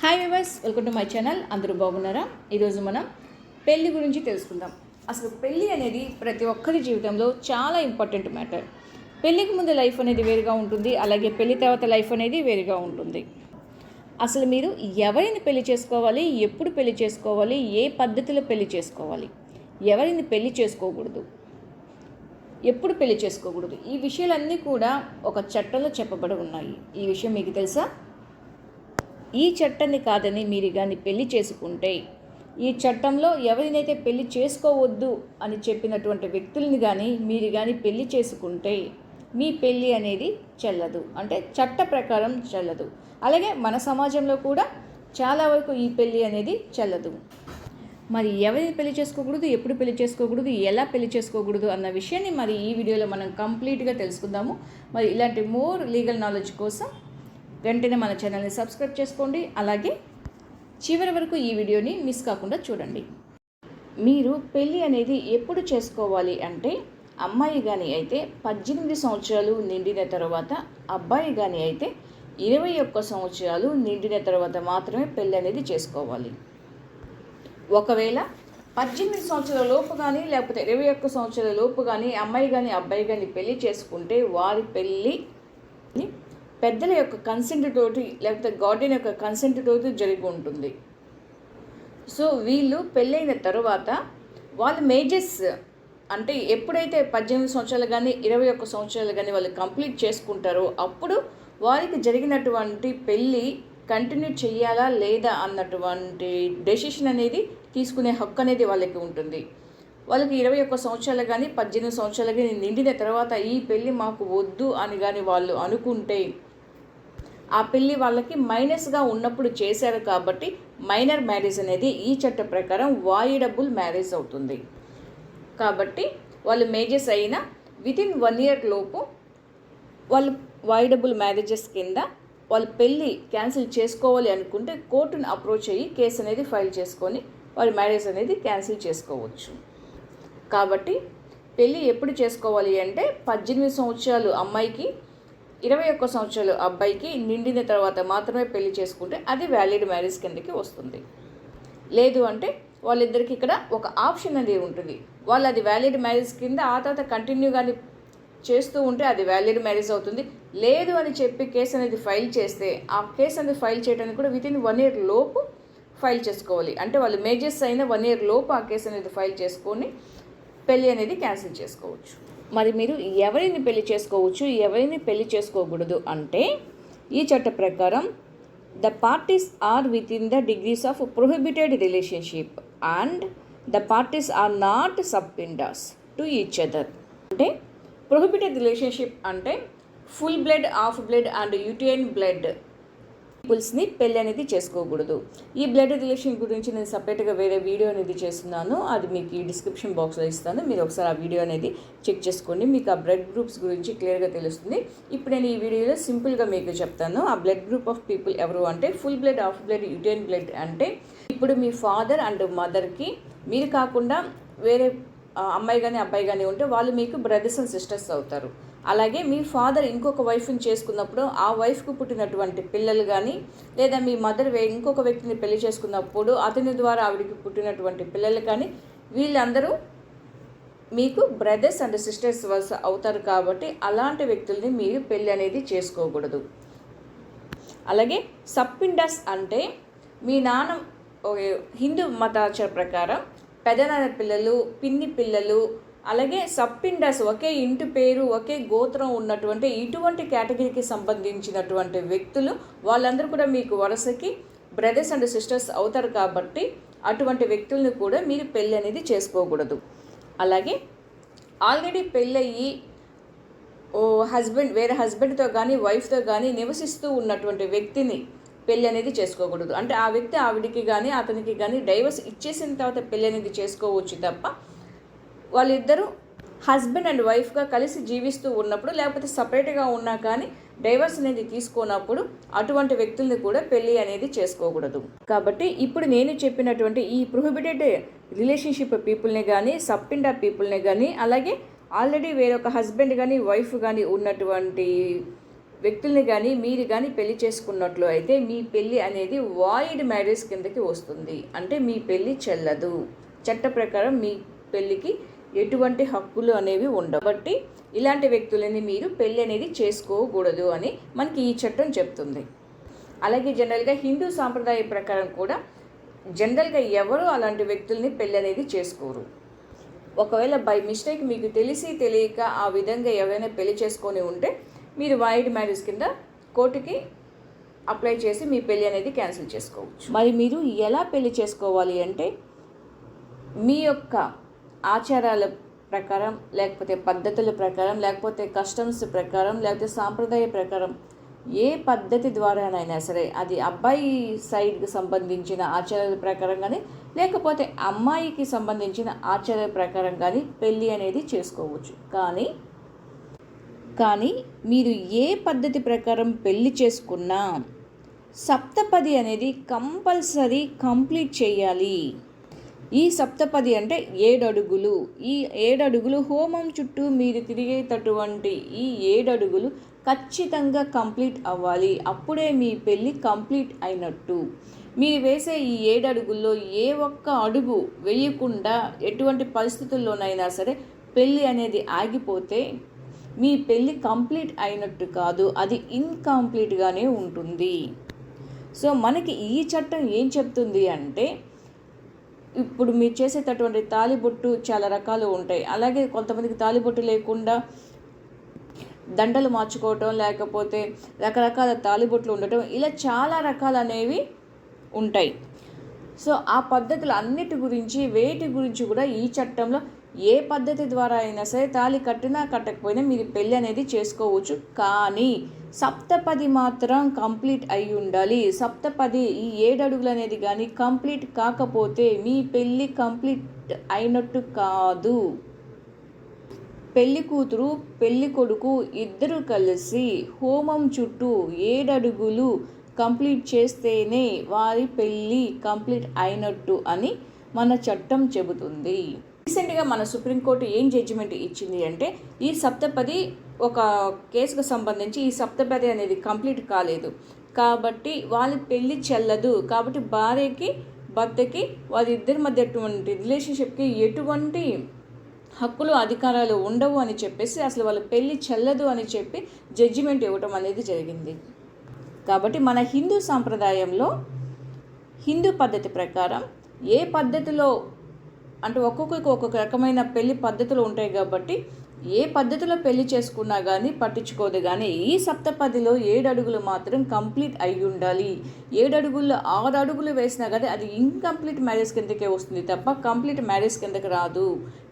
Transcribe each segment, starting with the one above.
Hi viewers, welcome to my channel. అందరూ బాగున్నారా? ఈరోజు మనం పెళ్లి గురించి తెలుసుకుందాం. అసలు పెళ్ళి అనేది ప్రతి ఒక్కరి జీవితంలో చాలా ఇంపార్టెంట్ మ్యాటర్. పెళ్ళికి ముందు లైఫ్ అనేది వేరుగా ఉంటుంది, అలాగే పెళ్లి తర్వాత లైఫ్ అనేది వేరుగా ఉంటుంది. అసలు మీరు ఎవరిని పెళ్లి చేసుకోవాలి, ఎప్పుడు పెళ్లి చేసుకోవాలి, ఏ పద్ధతిలో పెళ్లి చేసుకోవాలి, ఎవరిని పెళ్లి చేసుకోకూడదు, ఎప్పుడు పెళ్లి చేసుకోకూడదు, ఈ విషయాలన్నీ కూడా ఒక చట్టంలో చెప్పబడి ఉన్నాయి. ఈ విషయం మీకు తెలుసా? ఈ చట్టాన్ని కాదని మీరు కానీ పెళ్లి చేసుకుంటే, ఈ చట్టంలో ఎవరినైతే పెళ్లి చేసుకోవద్దు అని చెప్పినటువంటి వ్యక్తుల్ని కానీ మీరు కానీ పెళ్లి చేసుకుంటే మీ పెళ్ళి అనేది చెల్లదు, అంటే చట్ట ప్రకారం చెల్లదు. అలాగే మన సమాజంలో కూడా చాలా వరకు ఈ పెళ్ళి అనేది చెల్లదు. మరి ఎవరిని పెళ్లి చేసుకోకూడదు, ఎప్పుడు పెళ్లి చేసుకోకూడదు, ఎలా పెళ్లి చేసుకోకూడదు అన్న విషయాన్ని మరి ఈ వీడియోలో మనం కంప్లీట్గా తెలుసుకుందాము. మరి ఇలాంటి మోర్ లీగల్ నాలెడ్జ్ కోసం వెంటనే మన ఛానల్ని సబ్స్క్రైబ్ చేసుకోండి. అలాగే చివరి వరకు ఈ వీడియోని మిస్ కాకుండా చూడండి. మీరు పెళ్ళి అనేది ఎప్పుడు చేసుకోవాలి అంటే, అమ్మాయి కానీ అయితే 18 సంవత్సరాలు నిండిన తర్వాత, అబ్బాయి కానీ అయితే 21 సంవత్సరాలు నిండిన తర్వాత మాత్రమే పెళ్ళి అనేది చేసుకోవాలి. ఒకవేళ 18 సంవత్సరాల లోపు కానీ లేకపోతే 21 సంవత్సరాల లోపు కానీ అమ్మాయి కానీ అబ్బాయి కానీ పెళ్ళి చేసుకుంటే వారి పెళ్ళి పెద్దల యొక్క కన్సెంట్ తోటి లేకపోతే గార్డియన్ యొక్క కన్సెంట్ తోటి జరిగి ఉంటుంది. సో వీళ్ళు పెళ్ళైన తర్వాత వాళ్ళ మేజెస్ అంటే ఎప్పుడైతే 18 సంవత్సరాలు కానీ 21 సంవత్సరాలు కానీ వాళ్ళు కంప్లీట్ చేసుకుంటారో అప్పుడు వారికి జరిగినటువంటి పెళ్ళి కంటిన్యూ చేయాలా లేదా అన్నటువంటి డెసిషన్ అనేది తీసుకునే హక్కు అనేది వాళ్ళకి ఉంటుంది. వాళ్ళకి 21 సంవత్సరాలు కానీ 18 సంవత్సరాలు కానీ నిండిన తర్వాత ఈ పెళ్ళి మాకు వద్దు అని కానీ వాళ్ళు అనుకుంటే, ఆ పెళ్ళి వాళ్ళకి మైనస్గా ఉన్నప్పుడు చేశారు కాబట్టి మైనర్ మ్యారేజ్ అనేది ఈ చట్ట ప్రకారం వాయిడబుల్ మ్యారేజ్ అవుతుంది. కాబట్టి వాళ్ళు మేజెస్ అయిన వితిన్ 1 year లోపు వాళ్ళు వాయిడబుల్ మ్యారేజెస్ కింద వాళ్ళు పెళ్ళి క్యాన్సిల్ చేసుకోవాలి అనుకుంటే కోర్టును అప్రోచ్ అయ్యి కేసు అనేది ఫైల్ చేసుకొని వాళ్ళ మ్యారేజ్ అనేది క్యాన్సిల్ చేసుకోవచ్చు. కాబట్టి పెళ్ళి ఎప్పుడు చేసుకోవాలి అంటే 18 సంవత్సరాలు అమ్మాయికి 21 సంవత్సరాలు అబ్బాయికి నిండిన తర్వాత మాత్రమే పెళ్లి చేసుకుంటే అది వ్యాలిడ్ మ్యారేజ్ కిందకి వస్తుంది. లేదు అంటే వాళ్ళిద్దరికి ఇక్కడ ఒక ఆప్షన్ అనేది ఉంటుంది. వాళ్ళు అది వ్యాలిడ్ మ్యారేజ్ కింద ఆ తర్వాత కంటిన్యూ కానీ చేస్తూ ఉంటే అది వ్యాలిడ్ మ్యారేజ్ అవుతుంది. లేదు అని చెప్పి కేసు అనేది ఫైల్ చేస్తే ఆ కేసు అనేది ఫైల్ చేయడానికి కూడా వితిన్ 1 year లోపు ఫైల్ చేసుకోవాలి. అంటే వాళ్ళు మేజర్స్ అయిన 1 year లోపు ఆ కేసు అనేది ఫైల్ చేసుకొని పెళ్ళి అనేది క్యాన్సిల్ చేసుకోవచ్చు. మరి మీరు ఎవరిని పెళ్లి చేసుకోవచ్చు, ఎవరిని పెళ్లి చేసుకోకూడదు అంటే, ఈ చట్ట ప్రకారం the parties are within the degrees of prohibited relationship and the parties are not sapindas to each other. అంటే ప్రొహిబిటెడ్ రిలేషన్షిప్ అంటే full blood, half blood and uterine blood పీపుల్స్ని పెళ్ళి అనేది చేసుకోకూడదు. ఈ బ్లడ్ రిలేషన్ గురించి నేను సపరేట్గా వేరే వీడియో అనేది చేస్తున్నాను, అది మీకు ఈ డిస్క్రిప్షన్ బాక్స్లో ఇస్తాను. మీరు ఒకసారి ఆ వీడియో అనేది చెక్ చేసుకోండి, మీకు ఆ బ్లడ్ గ్రూప్స్ గురించి క్లియర్గా తెలుస్తుంది. ఇప్పుడు నేను ఈ వీడియోలో సింపుల్గా మీకు చెప్తాను. ఆ బ్లడ్ గ్రూప్ ఆఫ్ పీపుల్ ఎవరు అంటే full blood, half blood, uterine blood అంటే ఇప్పుడు మీ ఫాదర్ అండ్ మదర్కి మీరు కాకుండా వేరే అమ్మాయి కానీ అబ్బాయి కానీ ఉంటే వాళ్ళు మీకు బ్రదర్స్ అండ్ సిస్టర్స్ అవుతారు. అలాగే మీ ఫాదర్ ఇంకొక వైఫ్ని చేసుకున్నప్పుడు ఆ వైఫ్కు పుట్టినటువంటి పిల్లలు కానీ లేదా మీ మదర్ ఇంకొక వ్యక్తిని పెళ్లి చేసుకున్నప్పుడు అతని ద్వారా ఆవిడికి పుట్టినటువంటి పిల్లలు కానీ వీళ్ళందరూ మీకు బ్రదర్స్ అండ్ సిస్టర్స్ వరుస అవుతారు. కాబట్టి అలాంటి వ్యక్తుల్ని మీరు పెళ్ళి అనేది చేసుకోకూడదు. అలాగే సబ్ఇండాస్ అంటే మీ నాన్న హిందూ మతాచార ప్రకారం పెదనాన్న పిల్లలు, పిన్ని పిల్లలు, అలాగే సబ్ఇండాస్ ఒకే ఇంటి పేరు, ఒకే గోత్రం ఉన్నటువంటి ఇటువంటి కేటగిరీకి సంబంధించినటువంటి వ్యక్తులు వాళ్ళందరూ కూడా మీకు వరుసకి బ్రదర్స్ అండ్ సిస్టర్స్ అవుతారు. కాబట్టి అటువంటి వ్యక్తులను కూడా మీరు పెళ్ళి అనేది చేసుకోకూడదు. అలాగే ఆల్రెడీ పెళ్ళయ్యి వేరే హస్బెండ్తో కానీ వైఫ్తో కానీ నివసిస్తూ ఉన్నటువంటి వ్యక్తిని పెళ్ళి అనేది చేసుకోకూడదు. అంటే ఆ వ్యక్తి ఆవిడికి కానీ అతనికి కానీ డైవర్స్ ఇచ్చేసిన తర్వాత పెళ్ళి అనేది చేసుకోవచ్చు తప్ప వాళ్ళిద్దరూ హస్బెండ్ అండ్ వైఫ్గా కలిసి జీవిస్తూ ఉన్నప్పుడు లేకపోతే సపరేట్గా ఉన్నా కానీ డైవర్స్ అనేది తీసుకున్నప్పుడు అటువంటి వ్యక్తుల్ని కూడా పెళ్ళి అనేది చేసుకోకూడదు. కాబట్టి ఇప్పుడు నేను చెప్పినటువంటి ఈ ప్రొహిబిటెడ్ రిలేషన్షిప్ పీపుల్ని కానీ సబ్ఇండా పీపుల్ని కానీ అలాగే ఆల్రెడీ వేరొక హస్బెండ్ కానీ వైఫ్ కానీ ఉన్నటువంటి వ్యక్తుల్ని కానీ మీరు కానీ పెళ్లి చేసుకున్నట్లు అయితే మీ పెళ్ళి అనేది వాయిడ్ మ్యారేజ్ కిందకి వస్తుంది. అంటే మీ పెళ్ళి చెల్లదు. చట్ట ప్రకారం మీ పెళ్ళికి ఎటువంటి హక్కులు అనేవి ఉండవు. కాబట్టి ఇలాంటి వ్యక్తులని మీరు పెళ్ళి అనేది చేసుకోకూడదు అని మనకి ఈ చట్టం చెప్తుంది. అలాగే జనరల్గా హిందూ సాంప్రదాయ ప్రకారం కూడా జనరల్గా ఎవరు అలాంటి వ్యక్తుల్ని పెళ్ళి అనేది చేసుకోరు. ఒకవేళ బై మిస్టేక్ మీకు తెలిసి తెలియక ఆ విధంగా ఎవరైనా పెళ్లి చేసుకొని ఉంటే మీరు వైడ్ మ్యారేజ్ కింద కోర్టుకి అప్లై చేసి మీ పెళ్ళి అనేది క్యాన్సిల్ చేసుకోవచ్చు. మరి మీరు ఎలా పెళ్లి చేసుకోవాలి అంటే మీ యొక్క ఆచారాల ప్రకారం, లేకపోతే పద్ధతుల ప్రకారం, లేకపోతే కస్టమ్స్ ప్రకారం, లేకపోతే సాంప్రదాయ ప్రకారం ఏ పద్ధతి ద్వారానైనా సరే, అది అబ్బాయి సైడ్కి సంబంధించిన ఆచారాల ప్రకారం కానీ లేకపోతే అమ్మాయికి సంబంధించిన ఆచారాల ప్రకారం కానీ పెళ్ళి అనేది చేసుకోవచ్చు. కానీ మీరు ఏ పద్ధతి ప్రకారం పెళ్లి చేసుకున్నా సప్తపది అనేది కంపల్సరీ కంప్లీట్ చేయాలి. ఈ సప్తపది అంటే 7 అడుగులు. ఈ 7 అడుగులు హోమం చుట్టూ మీరు తిరిగేటటువంటి ఈ 7 అడుగులు ఖచ్చితంగా కంప్లీట్ అవ్వాలి. అప్పుడే మీ పెళ్ళి కంప్లీట్ అయినట్టు. మీరు వేసే ఈ 7 అడుగుల్లో ఏ ఒక్క అడుగు వేయకుండా ఎటువంటి పరిస్థితుల్లోనైనా సరే పెళ్ళి అనేది ఆగిపోతే మీ పెళ్ళి కంప్లీట్ అయినట్టు కాదు, అది ఇన్కంప్లీట్గానే ఉంటుంది. సో మనకి ఈ చట్టం ఏం చెప్తుంది అంటే, ఇప్పుడు మీరు చేసేటటువంటి తాళిబొట్టు చాలా రకాలు ఉంటాయి. అలాగే కొంతమందికి తాళిబొట్టు లేకుండా దండలు మార్చుకోవటం, లేకపోతే రకరకాల తాళిబొట్లు ఉండటం, ఇలా చాలా రకాలు అనేవి ఉంటాయి. సో ఆ పద్ధతులు అన్నిటి గురించి, వేటి గురించి కూడా ఈ చట్టంలో ఏ పద్ధతి ద్వారా అయినా సరే తాళి కట్టినా కట్టకపోయినా మీరు పెళ్ళి అనేది చేసుకోవచ్చు. కానీ సప్తపది మాత్రం కంప్లీట్ అయి ఉండాలి. సప్తపది ఈ 7 అడుగులు అనేది కానీ కంప్లీట్ కాకపోతే మీ పెళ్ళి కంప్లీట్ అయినట్టు కాదు. పెళ్లి కూతురు పెళ్లి కొడుకు ఇద్దరు కలిసి హోమం చుట్టూ 7 అడుగులు కంప్లీట్ చేస్తేనే వారి పెళ్ళి కంప్లీట్ అయినట్టు అని మన చట్టం చెబుతుంది. రీసెంట్గా మన సుప్రీంకోర్టు ఏం జడ్జిమెంట్ ఇచ్చింది అంటే, ఈ సప్తపది ఒక కేసుకు సంబంధించి ఈ సప్తపది అనేది కంప్లీట్ కాలేదు కాబట్టి వాళ్ళ పెళ్ళి చెల్లదు. కాబట్టి భార్యకి భర్తకి వారిద్దరి మధ్య ఎటువంటి రిలేషన్షిప్కి ఎటువంటి హక్కులు అధికారాలు ఉండవు అని చెప్పేసి అసలు వాళ్ళ పెళ్ళి చెల్లదు అని చెప్పి జడ్జిమెంట్ ఇవ్వటం అనేది జరిగింది. కాబట్టి మన హిందూ సాంప్రదాయంలో హిందూ పద్ధతి ప్రకారం ఏ పద్ధతిలో అంటే ఒక్కొక్కరికి ఒక్కొక్క రకమైన పెళ్లి పద్ధతులు ఉంటాయి. కాబట్టి ఏ పద్ధతిలో పెళ్లి చేసుకున్నా కానీ పట్టించుకోదు. కానీ ఈ సప్తపదిలో 7 అడుగులు మాత్రం కంప్లీట్ అయి ఉండాలి. 7 అడుగుల్లో 6 అడుగులు వేసినా కానీ అది ఇన్కంప్లీట్ మ్యారేజ్ కిందకే వస్తుంది తప్ప కంప్లీట్ మ్యారేజ్ కిందకి రాదు.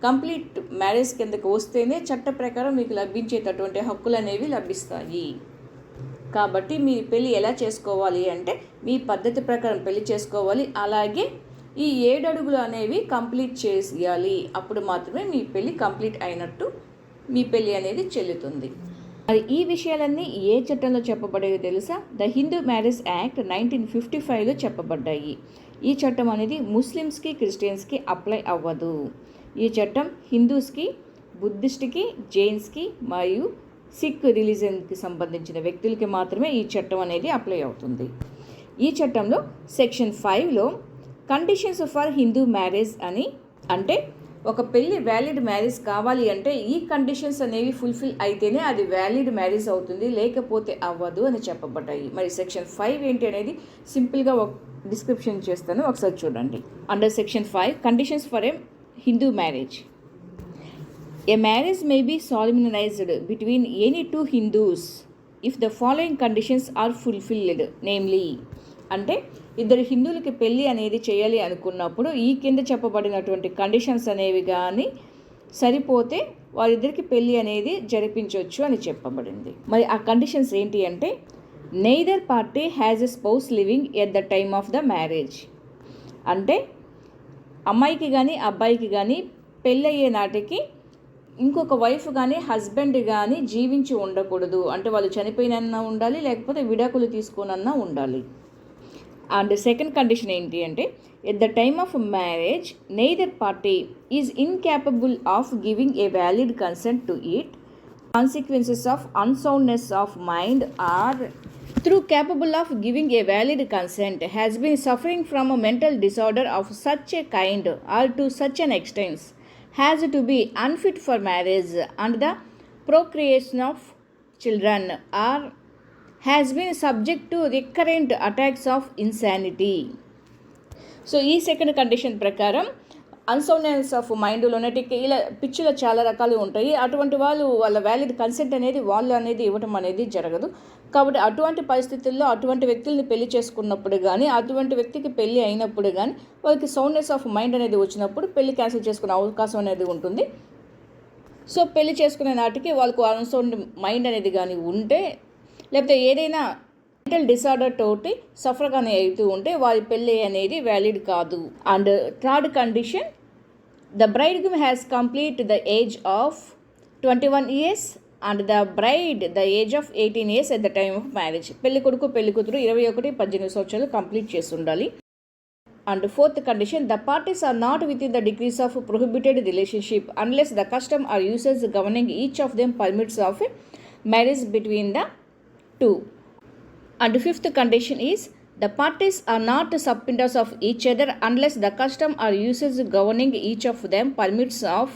కంప్లీట్ మ్యారేజ్ కిందకి వస్తేనే చట్ట ప్రకారం మీకు లభించేటటువంటి హక్కులు అనేవి లభిస్తాయి. కాబట్టి మీ పెళ్ళి ఎలా చేసుకోవాలి అంటే మీ పద్ధతి ప్రకారం పెళ్లి చేసుకోవాలి. అలాగే ఈ 7 అడుగులు అనేవి కంప్లీట్ చేయాలి. అప్పుడు మాత్రమే మీ పెళ్ళి కంప్లీట్ అయినట్టు, మీ పెళ్ళి అనేది చెల్లుతుంది. మరి ఈ విషయాలన్నీ ఏ చట్టంలో చెప్పబడేవి తెలుసా? ద హిందూ మ్యారేజ్ యాక్ట్ 1955లో చెప్పబడ్డాయి. ఈ చట్టం అనేది ముస్లిమ్స్కి, క్రిస్టియన్స్కి అప్లై అవ్వదు. ఈ చట్టం హిందూస్కి, బుద్ధిస్ట్కి, జైన్స్కి మరియు సిక్ రిలీజన్కి సంబంధించిన వ్యక్తులకి మాత్రమే ఈ చట్టం అనేది అప్లై అవుతుంది. ఈ చట్టంలో సెక్షన్ 5లో కండిషన్స్ ఫర్ హిందూ మ్యారేజ్ అని, అంటే ఒక పెళ్ళి వ్యాలిడ్ మ్యారేజ్ కావాలి అంటే ఈ కండిషన్స్ అనేవి ఫుల్ఫిల్ అయితేనే అది వ్యాలిడ్ మ్యారేజ్ అవుతుంది, లేకపోతే అవ్వదు అని చెప్పబడ్డాయి. మరి సెక్షన్ 5 ఏంటి అనేది సింపుల్గా డిస్క్రిప్షన్ చేస్తాను, ఒకసారి చూడండి. Under section 5 conditions for a Hindu marriage. A marriage may be solemnized between any two Hindus if the following conditions are fulfilled, namely, అంటే ఇద్దరు హిందువులకి పెళ్ళి అనేది చేయాలి అనుకున్నప్పుడు ఈ కింద చెప్పబడినటువంటి కండిషన్స్ అనేవి కానీ సరిపోతే వారిద్దరికి పెళ్ళి అనేది జరిపించవచ్చు అని చెప్పబడింది. మరి ఆ కండిషన్స్ ఏంటి అంటే, neither party has a spouse living at the time of the marriage. అంటే అమ్మాయికి కానీ అబ్బాయికి కానీ పెళ్ళయ్యే నాటికి ఇంకొక వైఫ్ కానీ హస్బెండ్ కానీ జీవించి ఉండకూడదు. అంటే వాళ్ళు చనిపోయినన్నా ఉండాలి, లేకపోతే విడాకులు తీసుకోనన్నా ఉండాలి. అండ్ సెకండ్ కండిషన్ ఏంటి అంటే, at the time of marriage neither party is incapable of giving a valid consent to it consequences of unsoundness of mind are through capable of giving a valid consent has been suffering from a mental disorder of such a kind or to such an extent has to be unfit for marriage and the procreation of children or has been subject to recurrent attacks of insanity. So ఈ second condition ప్రకారం అన్సౌండ్నెస్ of మైండ్లోనే ఇలా పిచ్చిలో చాలా రకాలు ఉంటాయి. అటువంటి వాళ్ళ valid consent అనేది వాళ్ళు అనేది ఇవ్వటం అనేది జరగదు. కాబట్టి అటువంటి పరిస్థితుల్లో అటువంటి వ్యక్తుల్ని పెళ్లి చేసుకున్నప్పుడు కానీ అటువంటి వ్యక్తికి పెళ్ళి అయినప్పుడు కానీ వాళ్ళకి సౌండ్నెస్ ఆఫ్ మైండ్ అనేది వచ్చినప్పుడు పెళ్లి క్యాన్సిల్ చేసుకునే అవకాశం అనేది ఉంటుంది. సో పెళ్లి చేసుకునే నాటికి వాళ్ళకు అన్సౌండ్ మైండ్ అనేది కానీ ఉంటే లేకపోతే ఏదైనా మెంటల్ డిసార్డర్ తోటి సఫర్గానే అవుతూ ఉంటే వారి పెళ్ళి అనేది వ్యాలిడ్ కాదు. And third condition, the bridegroom has complete the age of 21 years and the bride the age of 18 years at the time of marriage. పెళ్లి కొడుకు పెళ్లి కూతురు 21-18 సంవత్సరాలు కంప్లీట్ చేసి ఉండాలి. And fourth condition, the parties are not within the degrees of prohibited relationship unless the custom or usages governing each of them permits of marriage between the two. And fifth condition is, the parties are not subpoenas of each other unless the custom or uses governing each of them permits of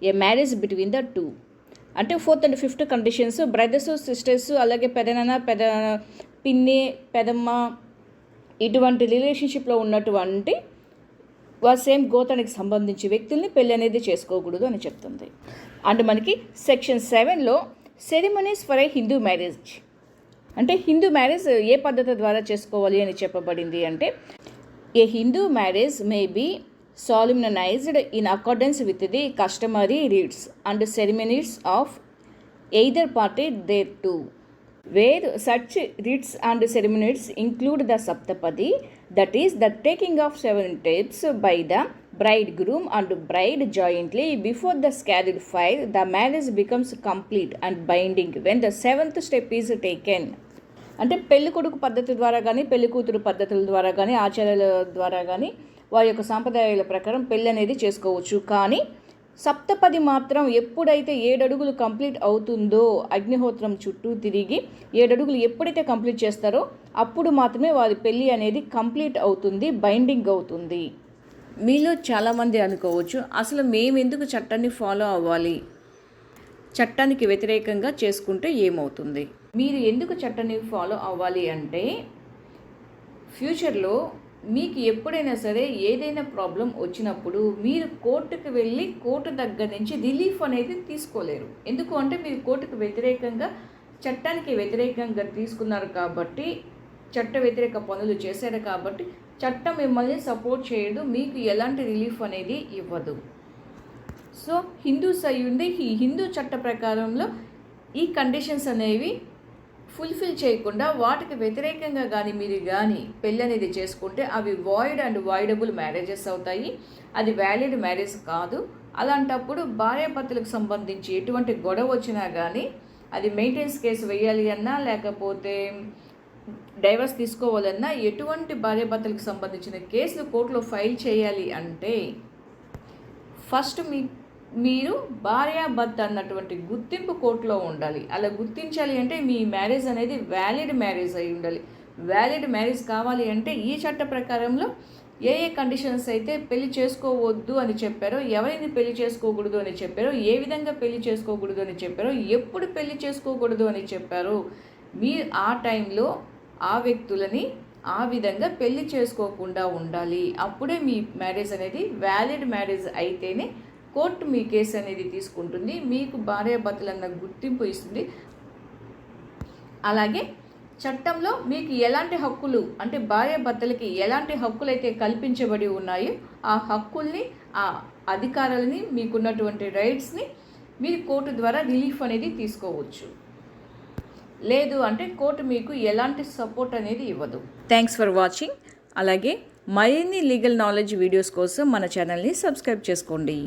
a marriage between the two. అంటే fourth and fifth conditions brothers sisters అలాగే పెదనాన్న పిన్ని పెదమ్మ ఇటువంటి రిలేషన్షిప్లో ఉన్నటువంటి same గోత్రానికి సంబంధించి వ్యక్తుల్ని పెళ్ళి అనేది చేసుకోకూడదు అని చెప్తుంది. అండ్ మనకి సెక్షన్ 7లో ceremonies for a Hindu marriage అంటే హిందూ మ్యారేజ్ ఏ పద్ధతి ద్వారా చేసుకోవాలి అని చెప్పబడింది అంటే, a Hindu marriage may be solemnized in accordance with the customary rites and ceremonies of either party thereto, where such rites and ceremonies include the Saptapadi, that is the taking of 7 steps by the bridegroom and bride jointly before the scattered fire. The marriage becomes complete and binding when the 7th step is taken. అంటే పెళ్లి కొడుకు పద్ధతి ద్వారా కానీ పెళ్లి కూతురు పద్ధతుల ద్వారా కానీ ఆచారాల ద్వారా కానీ వారి యొక్క సాంప్రదాయాల ప్రకారం పెళ్ళి అనేది చేసుకోవచ్చు. కానీ సప్తపది మాత్రం ఎప్పుడైతే 7 అడుగులు కంప్లీట్ అవుతుందో, అగ్నిహోత్రం చుట్టూ తిరిగి 7 అడుగులు ఎప్పుడైతే కంప్లీట్ చేస్తారో అప్పుడు మాత్రమే వారి పెళ్ళి అనేది కంప్లీట్ అవుతుంది, బైండింగ్ అవుతుంది. మీలో చాలామంది అనుకోవచ్చు, అసలు మేము ఎందుకు చట్టాన్ని ఫాలో అవ్వాలి, చట్టానికి వ్యతిరేకంగా చేసుకుంటే ఏమవుతుంది? మీరు ఎందుకు చట్టాన్ని ఫాలో అవ్వాలి అంటే, ఫ్యూచర్లో మీకు ఎప్పుడైనా సరే ఏదైనా ప్రాబ్లం వచ్చినప్పుడు మీరు కోర్టుకు వెళ్ళి కోర్టు దగ్గర నుంచి రిలీఫ్ అనేది తీసుకోలేరు. ఎందుకు అంటే మీరు కోర్టుకు వ్యతిరేకంగా చట్టానికి వ్యతిరేకంగా తీసుకున్నారు కాబట్టి, చట్ట వ్యతిరేక పనులు చేశారు కాబట్టి చట్టం మిమ్మల్ని సపోర్ట్ చేయదు, మీకు ఎలాంటి రిలీఫ్ అనేది ఇవ్వదు. సో హిందూస్ అయ్యుండి ఈ హిందూ చట్ట ప్రకారంలో ఈ కండిషన్స్ అనేవి ఫుల్ఫిల్ చేయకుండా వాటికి వ్యతిరేకంగా కానీ మీరు కానీ పెళ్ళి అనేది చేసుకుంటే అవి వాయిడ్ అండ్ వాయిడబుల్ మ్యారేజెస్ అవుతాయి. అది వ్యాలిడ్ మ్యారేజ్ కాదు. అలాంటప్పుడు భార్యాభర్తలకు సంబంధించి ఎటువంటి గొడవ వచ్చినా కానీ అది మెయింటెనెన్స్ కేసు వేయాలి అన్నా లేకపోతే డైవర్స్ తీసుకోవాలన్నా ఎటువంటి భార్యాభర్తలకు సంబంధించిన కేసులు కోర్టులో ఫైల్ చేయాలి అంటే ఫస్ట్ మీరు భార్యాభర్త అన్నటువంటి గుర్తింపు కోర్టులో ఉండాలి. అలా గుర్తించాలి అంటే మీ మ్యారేజ్ అనేది వ్యాలిడ్ మ్యారేజ్ అయి ఉండాలి. వ్యాలిడ్ మ్యారేజ్ కావాలి అంటే ఈ చట్ట ప్రకారంలో ఏ కండిషన్స్ అయితే పెళ్లి చేసుకోవద్దు అని చెప్పారో, ఎవరిని పెళ్లి చేసుకోకూడదు అని చెప్పారో, ఏ విధంగా పెళ్లి చేసుకోకూడదు అని చెప్పారో, ఎప్పుడు పెళ్లి చేసుకోకూడదు అని చెప్పారో, మీరు ఆ టైంలో ఆ వ్యక్తులని ఆ విధంగా పెళ్లి చేసుకోకుండా ఉండాలి. అప్పుడే మీ మ్యారేజ్ అనేది వ్యాలిడ్ మ్యారేజ్ అయితేనే కోర్టు మీ కేసు అనేది తీసుకుంటుంది, మీకు భార్యాభర్తలన్న గుర్తింపు ఇస్తుంది. అలాగే చట్టంలో మీకు ఎలాంటి హక్కులు అంటే భార్యాభర్తలకి ఎలాంటి హక్కులు అయితే కల్పించబడి ఉన్నాయో ఆ హక్కుల్ని, ఆ అధికారాలని, మీకున్నటువంటి రైట్స్ని మీరు కోర్టు ద్వారా రిలీఫ్ అనేది తీసుకోవచ్చు. లేదు అంటే కోర్టు మీకు ఎలాంటి సపోర్ట్ అనేది ఇవ్వదు. Thanks for watching. అలాగే మరిన్ని లీగల్ నాలెడ్జ్ వీడియోస్ కోసం మన ఛానల్ని సబ్స్క్రైబ్ చేసుకోండి.